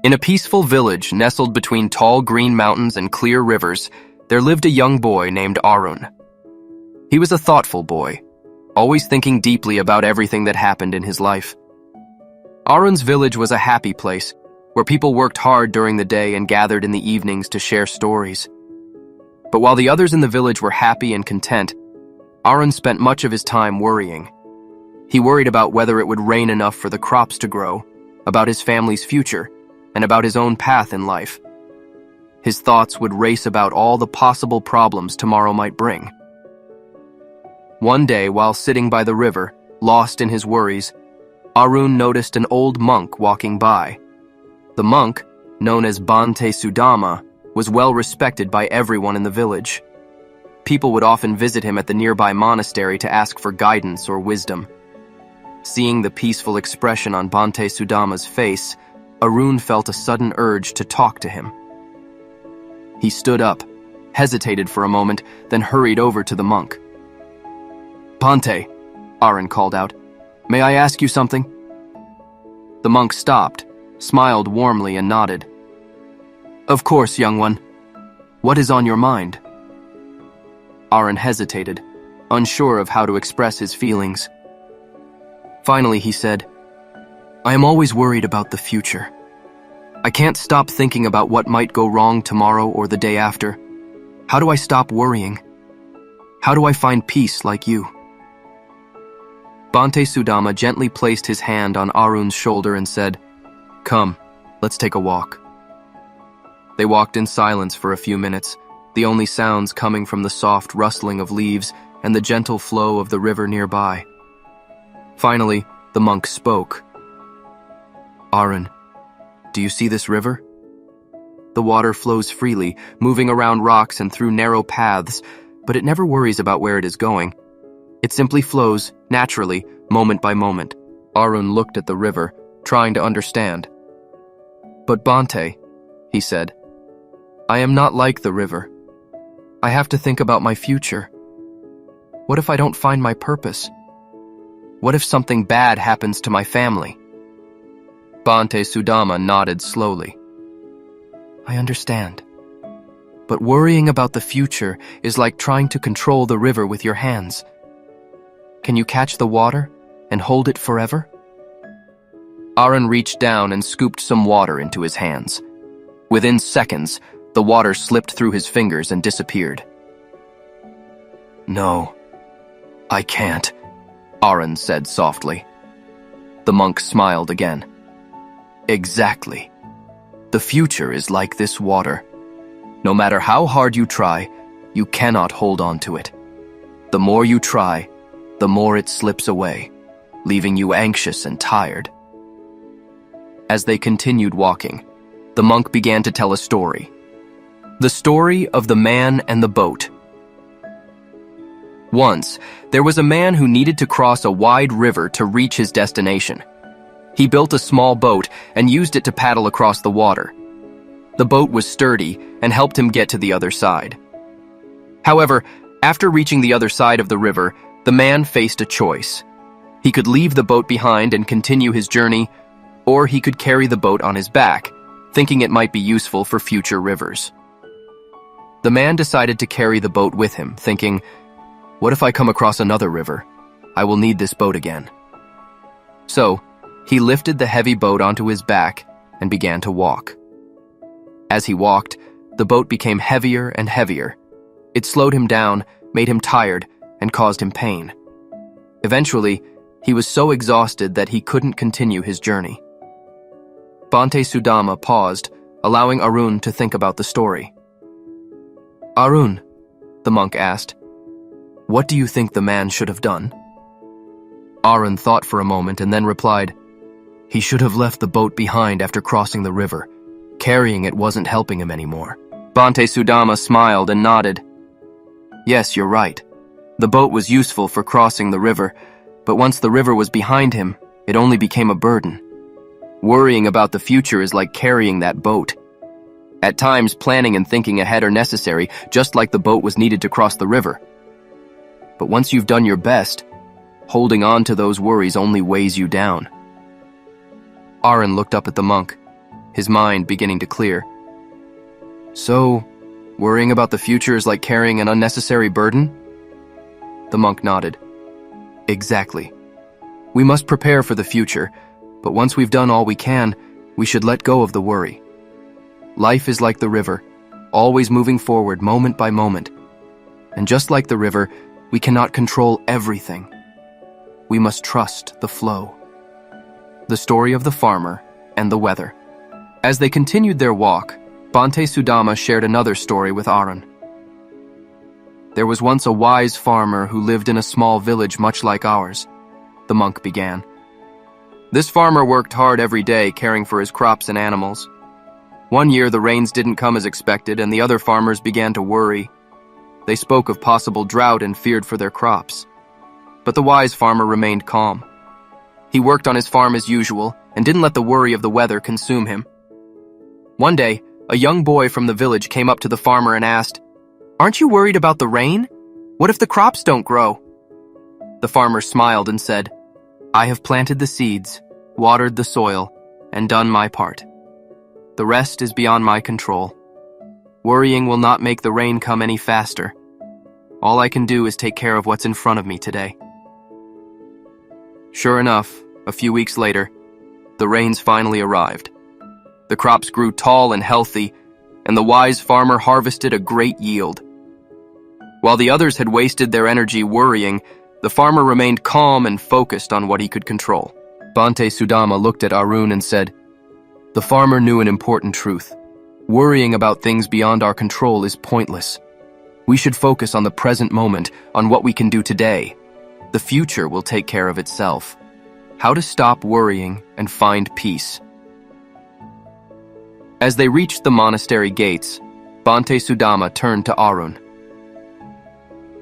In a peaceful village nestled between tall green mountains and clear rivers, there lived a young boy named Arun. He was a thoughtful boy, always thinking deeply about everything that happened in his life. Arun's village was a happy place, where people worked hard during the day and gathered in the evenings to share stories. But while the others in the village were happy and content, Arun spent much of his time worrying. He worried about whether it would rain enough for the crops to grow, about his family's future, and about his own path in life. His thoughts would race about all the possible problems tomorrow might bring. One day, while sitting by the river, lost in his worries, Arun noticed an old monk walking by. The monk, known as Bhante Sudama, was well respected by everyone in the village. People would often visit him at the nearby monastery to ask for guidance or wisdom. Seeing the peaceful expression on Bhante Sudama's face, Arun felt a sudden urge to talk to him. He stood up, hesitated for a moment, then hurried over to the monk. "Bhante," Arun called out, "may I ask you something?" The monk stopped, smiled warmly, and nodded. "Of course, young one. What is on your mind?" Arun hesitated, unsure of how to express his feelings. Finally, he said, "I am always worried about the future. I can't stop thinking about what might go wrong tomorrow or the day after. How do I stop worrying? How do I find peace like you?" Bhante Sudama gently placed his hand on Arun's shoulder and said, "Come, let's take a walk." They walked in silence for a few minutes, the only sounds coming from the soft rustling of leaves and the gentle flow of the river nearby. Finally, the monk spoke. "Arun, do you see this river? The water flows freely, moving around rocks and through narrow paths, but it never worries about where it is going. It simply flows, naturally, moment by moment." Arun looked at the river, trying to understand. "But Bhante," he said, "I am not like the river. I have to think about my future. What if I don't find my purpose? What if something bad happens to my family?" Bhante Sudama nodded slowly. "I understand. But worrying about the future is like trying to control the river with your hands. Can you catch the water and hold it forever?" Arun reached down and scooped some water into his hands. Within seconds, the water slipped through his fingers and disappeared. "No, I can't," Arun said softly. The monk smiled again. "Exactly. The future is like this water. No matter how hard you try, you cannot hold on to it. The more you try, the more it slips away, leaving you anxious and tired." As they continued walking, the monk began to tell a story. The story of the man and the boat. Once, there was a man who needed to cross a wide river to reach his destination. He built a small boat and used it to paddle across the water. The boat was sturdy and helped him get to the other side. However, after reaching the other side of the river, the man faced a choice. He could leave the boat behind and continue his journey, or he could carry the boat on his back, thinking it might be useful for future rivers. The man decided to carry the boat with him, thinking, "What if I come across another river? I will need this boat again." So, he lifted the heavy boat onto his back and began to walk. As he walked, the boat became heavier and heavier. It slowed him down, made him tired, and caused him pain. Eventually, he was so exhausted that he couldn't continue his journey. Bhante Sudama paused, allowing Arun to think about the story. "Arun," the monk asked, "what do you think the man should have done?" Arun thought for a moment and then replied, "He should have left the boat behind after crossing the river. Carrying it wasn't helping him anymore." Bhante Sudama smiled and nodded. "Yes, you're right. The boat was useful for crossing the river, but once the river was behind him, it only became a burden. Worrying about the future is like carrying that boat. At times, planning and thinking ahead are necessary, just like the boat was needed to cross the river. But once you've done your best, holding on to those worries only weighs you down." Arun looked up at the monk. his mind beginning to clear. So, worrying about the future is like carrying an unnecessary burden? The monk nodded. Exactly. We must prepare for the future, but once we've done all we can, we should let go of the worry. Life is like the river, always moving forward moment by moment. And just like the river, we cannot control everything. We must trust the flow. The story of the farmer and the weather. As they continued their walk, Bhante Sudama shared another story with Arun. There was once a wise farmer who lived in a small village much like ours, the monk began. This farmer worked hard every day caring for his crops and animals. One year the rains didn't come as expected and the other farmers began to worry. They spoke of possible drought and feared for their crops. But the wise farmer remained calm. He worked on his farm as usual and didn't let the worry of the weather consume him. One day, a young boy from the village came up to the farmer and asked, "Aren't you worried about the rain? What if the crops don't grow?" The farmer smiled and said, "I have planted the seeds, watered the soil, and done my part. The rest is beyond my control. Worrying will not make the rain come any faster. All I can do is take care of what's in front of me today." Sure enough, a few weeks later, the rains finally arrived. The crops grew tall and healthy, and the wise farmer harvested a great yield. While the others had wasted their energy worrying, the farmer remained calm and focused on what he could control. Bhante Sudama looked at Arun and said, "The farmer knew an important truth. Worrying about things beyond our control is pointless. We should focus on the present moment, on what we can do today. The future will take care of itself." How to stop worrying and find peace. As they reached the monastery gates, Bhante Sudama turned to Arun.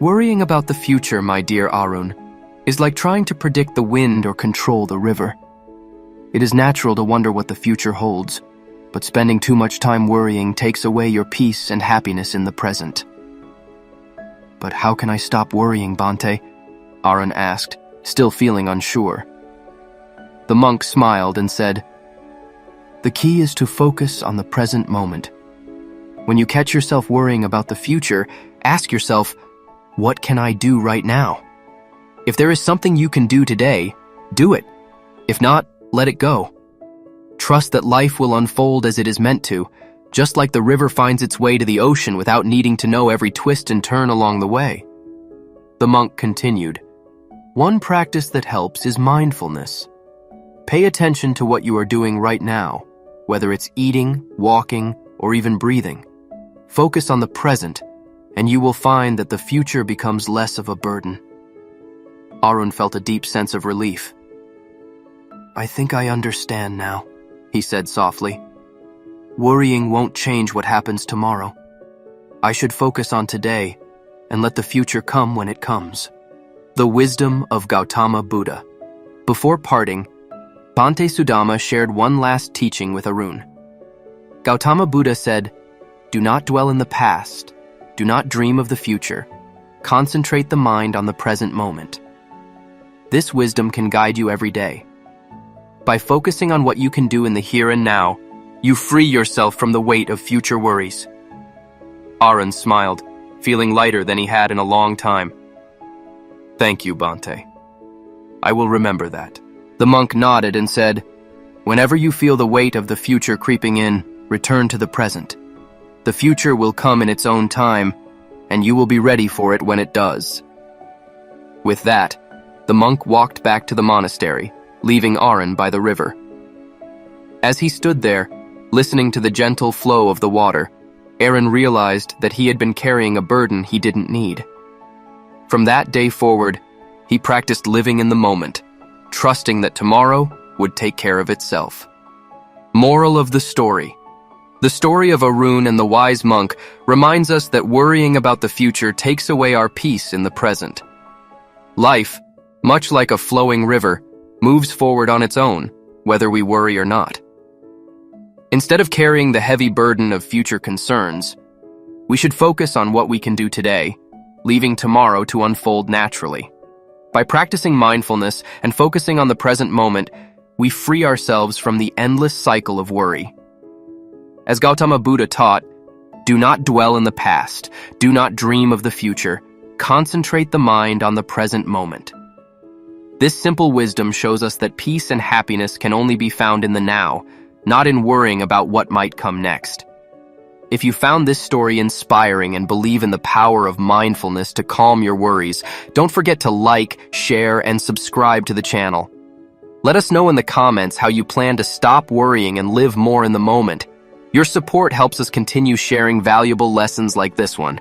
"Worrying about the future, my dear Arun, is like trying to predict the wind or control the river. It is natural to wonder what the future holds, but spending too much time worrying takes away your peace and happiness in the present." "But how can I stop worrying, Bhante?" Arun asked, still feeling unsure. The monk smiled and said, "The key is to focus on the present moment. When you catch yourself worrying about the future, ask yourself, what can I do right now? If there is something you can do today, do it. If not, let it go. Trust that life will unfold as it is meant to, just like the river finds its way to the ocean without needing to know every twist and turn along the way." The monk continued, "One practice that helps is mindfulness. Pay attention to what you are doing right now, whether it's eating, walking, or even breathing. Focus on the present, and you will find that the future becomes less of a burden." Arun felt a deep sense of relief. "I think I understand now," he said softly. "Worrying won't change what happens tomorrow. I should focus on today and let the future come when it comes." The wisdom of Gautama Buddha. Before parting, Bhante Sudama shared one last teaching with Arun. Gautama Buddha said, "Do not dwell in the past. Do not dream of the future. Concentrate the mind on the present moment." This wisdom can guide you every day. By focusing on what you can do in the here and now, you free yourself from the weight of future worries. Arun smiled, feeling lighter than he had in a long time. "Thank you, Bhante. I will remember that." The monk nodded and said, "Whenever you feel the weight of the future creeping in, return to the present. The future will come in its own time, and you will be ready for it when it does." With that, the monk walked back to the monastery, leaving Arun by the river. As he stood there, listening to the gentle flow of the water, Arun realized that he had been carrying a burden he didn't need. From that day forward, he practiced living in the moment, trusting that tomorrow would take care of itself. Moral of the story. The story of Arun and the wise monk reminds us that worrying about the future takes away our peace in the present. Life, much like a flowing river, moves forward on its own, whether we worry or not. Instead of carrying the heavy burden of future concerns, we should focus on what we can do today, leaving tomorrow to unfold naturally. By practicing mindfulness and focusing on the present moment, we free ourselves from the endless cycle of worry. As Gautama Buddha taught, do not dwell in the past, do not dream of the future, concentrate the mind on the present moment. This simple wisdom shows us that peace and happiness can only be found in the now, not in worrying about what might come next. If you found this story inspiring and believe in the power of mindfulness to calm your worries, don't forget to like, share, and subscribe to the channel. Let us know in the comments how you plan to stop worrying and live more in the moment. Your support helps us continue sharing valuable lessons like this one.